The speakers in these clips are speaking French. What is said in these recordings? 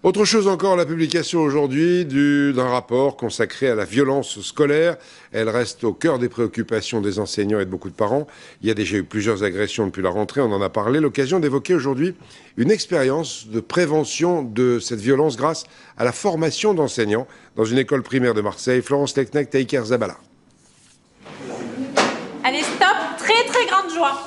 Autre chose encore, la publication aujourd'hui d'un rapport consacré à la violence scolaire. Elle reste au cœur des préoccupations des enseignants et de beaucoup de parents. Il y a déjà eu plusieurs agressions depuis la rentrée, on en a parlé. L'occasion d'évoquer aujourd'hui une expérience de prévention de cette violence grâce à la formation d'enseignants dans une école primaire de Marseille. Florence Lecnec, Taïker Zabala. Allez, stop, très grande joie.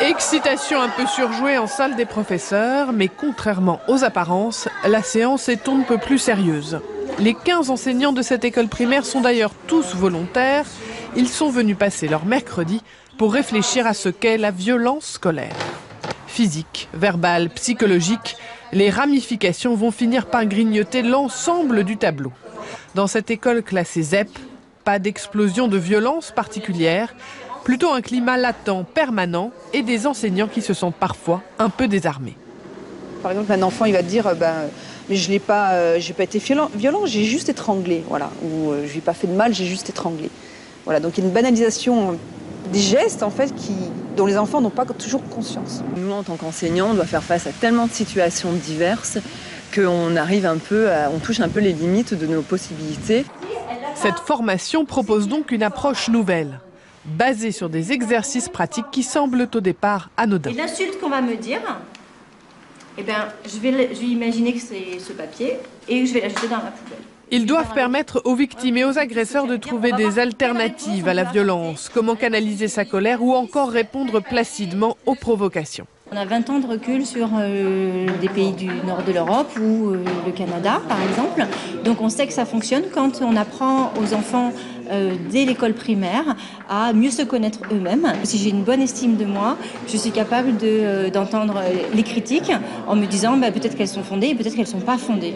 Excitation un peu surjouée en salle des professeurs, mais contrairement aux apparences, la séance est on ne peut plus sérieuse. Les 15 enseignants de cette école primaire sont d'ailleurs tous volontaires. Ils sont venus passer leur mercredi pour réfléchir à ce qu'est la violence scolaire. Physique, verbale, psychologique, les ramifications vont finir par grignoter l'ensemble du tableau. Dans cette école classée ZEP, pas d'explosion de violence particulière, plutôt un climat latent, permanent, et des enseignants qui se sentent parfois un peu désarmés. Par exemple, un enfant, il va te dire mais je n'ai pas, j'ai pas été violent, j'ai juste étranglé, voilà. Ou je lui ai pas fait de mal, j'ai juste étranglé. Voilà, donc il y a une banalisation des gestes, en fait, dont les enfants n'ont pas toujours conscience. Nous, en tant qu'enseignants, on doit faire face à tellement de situations diverses qu'on arrive on touche un peu les limites de nos possibilités. Cette formation propose donc une approche nouvelle, basée sur des exercices pratiques qui semblent au départ anodins. Et l'insulte qu'on va me dire, eh ben, je vais imaginer que c'est ce papier et je vais l'ajouter dans la poubelle. Ils doivent permettre aux victimes et aux agresseurs de trouver des alternatives à la violence, comment canaliser sa colère ou encore répondre placidement aux provocations. On a 20 ans de recul sur des pays du nord de l'Europe ou le Canada, par exemple. Donc on sait que ça fonctionne quand on apprend aux enfants dès l'école primaire à mieux se connaître eux-mêmes. Si j'ai une bonne estime de moi, je suis capable d'entendre les critiques en me disant peut-être qu'elles sont fondées et peut-être qu'elles ne sont pas fondées.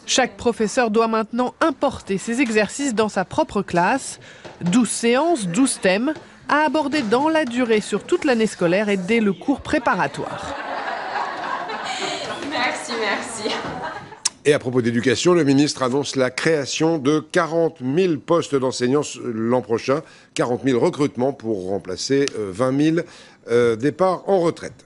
Chaque professeur doit maintenant importer ces exercices dans sa propre classe. 12 séances, 12 thèmes à aborder dans la durée sur toute l'année scolaire et dès le cours préparatoire. Merci. Et à propos d'éducation, le ministre annonce la création de 40 000 postes d'enseignants l'an prochain, 40 000 recrutements pour remplacer 20 000 départs en retraite.